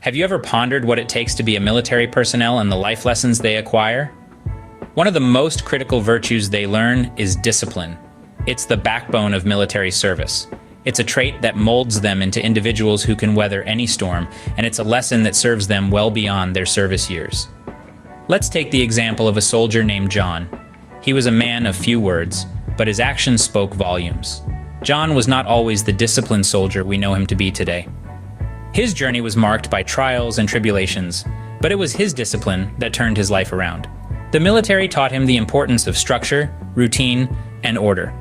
Have you ever pondered what it takes to be a military personnel and the life lessons they acquire? One of the most critical virtues they learn is discipline. It's the backbone of military service. It's a trait that molds them into individuals who can weather any storm, and it's a lesson that serves them well beyond their service years. Let's take the example of a soldier named John. He was a man of few words, but his actions spoke volumes. John was not always the disciplined soldier we know him to be today. His journey was marked by trials and tribulations, but it was his discipline that turned his life around. The military taught him the importance of structure, routine, and order.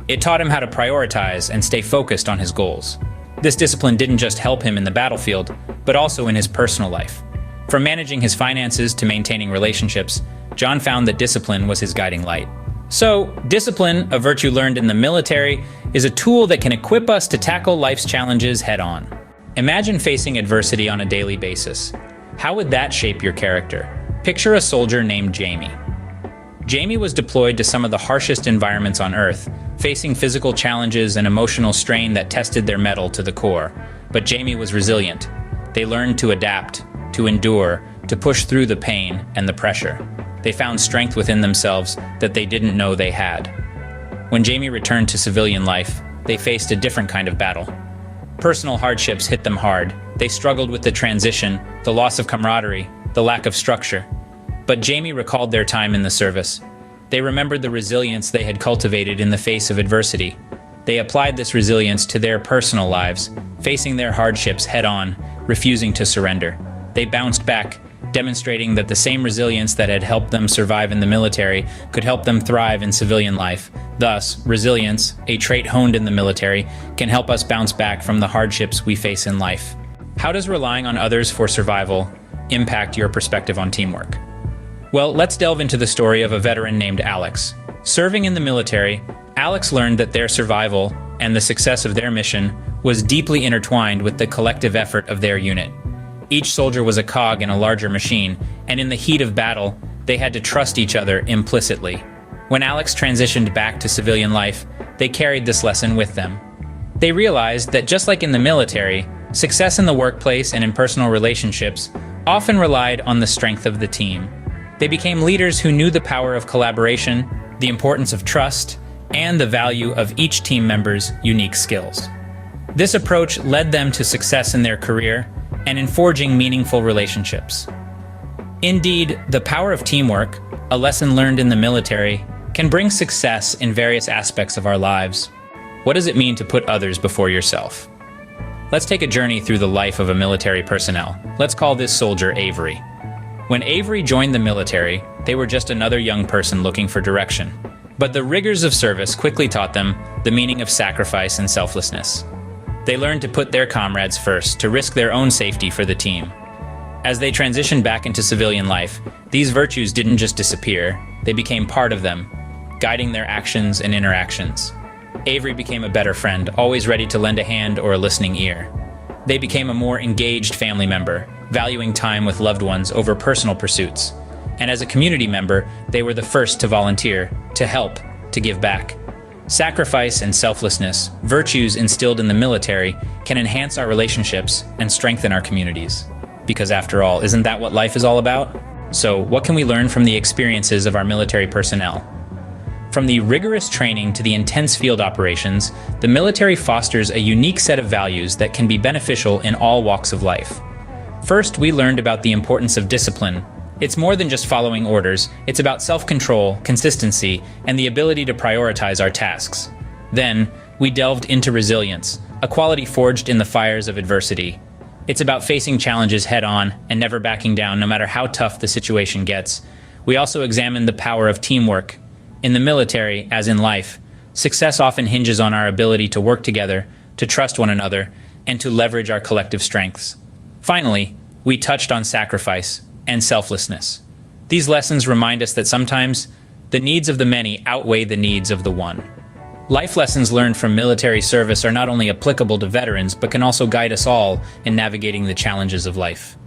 It taught him how to prioritize and stay focused on his goals. This discipline didn't just help him in the battlefield, but also in his personal life. From managing his finances to maintaining relationships, John found that discipline was his guiding light. So, discipline, a virtue learned in the military, is a tool that can equip us to tackle life's challenges head-on. Imagine facing adversity on a daily basis. How would that shape your character? Picture a soldier named Jamie. Jamie was deployed to some of the harshest environments on Earth, facing physical challenges and emotional strain that tested their mettle to the core. But Jamie was resilient. They learned to adapt, to endure, to push through the pain and the pressure. They found strength within themselves that they didn't know they had. When Jamie returned to civilian life, they faced a different kind of battle. Personal hardships hit them hard. They struggled with the transition, the loss of camaraderie, the lack of structure. But Jamie recalled their time in the service. They remembered the resilience they had cultivated in the face of adversity. They applied this resilience to their personal lives, facing their hardships head-on, refusing to surrender. They bounced back, demonstrating that the same resilience that had helped them survive in the military could help them thrive in civilian life. Thus, resilience, a trait honed in the military, can help us bounce back from the hardships we face in life. How does relying on others for survival impact your perspective on teamwork? Well, let's delve into the story of a veteran named Alex. Serving in the military, Alex learned that their survival and the success of their mission was deeply intertwined with the collective effort of their unit. Each soldier was a cog in a larger machine, and in the heat of battle, they had to trust each other implicitly. When Alex transitioned back to civilian life, they carried this lesson with them. They realized that just like in the military, success in the workplace and in personal relationships often relied on the strength of the team. They became leaders who knew the power of collaboration, the importance of trust, and the value of each team member's unique skills. This approach led them to success in their career and in forging meaningful relationships. Indeed, the power of teamwork, a lesson learned in the military, can bring success in various aspects of our lives. What does it mean to put others before yourself? Let's take a journey through the life of a military personnel. Let's call this soldier Avery. When Avery joined the military, they were just another young person looking for direction. But the rigors of service quickly taught them the meaning of sacrifice and selflessness. They learned to put their comrades first, to risk their own safety for the team. As they transitioned back into civilian life, these virtues didn't just disappear, they became part of them, guiding their actions and interactions. Avery became a better friend, always ready to lend a hand or a listening ear. They became a more engaged family member, valuing time with loved ones over personal pursuits. And as a community member, they were the first to volunteer, to help, to give back. Sacrifice and selflessness, virtues instilled in the military, can enhance our relationships and strengthen our communities. Because after all, isn't that what life is all about? So, what can we learn from the experiences of our military personnel? From the rigorous training to the intense field operations, the military fosters a unique set of values that can be beneficial in all walks of life. First, we learned about the importance of discipline. It's more than just following orders, it's about self-control, consistency, and the ability to prioritize our tasks. Then, we delved into resilience, a quality forged in the fires of adversity. It's about facing challenges head-on and never backing down no matter how tough the situation gets. We also examined the power of teamwork. In the military, as in life, success often hinges on our ability to work together, to trust one another, and to leverage our collective strengths. Finally, we touched on sacrifice and selflessness. These lessons remind us that sometimes the needs of the many outweigh the needs of the one. Life lessons learned from military service are not only applicable to veterans, but can also guide us all in navigating the challenges of life.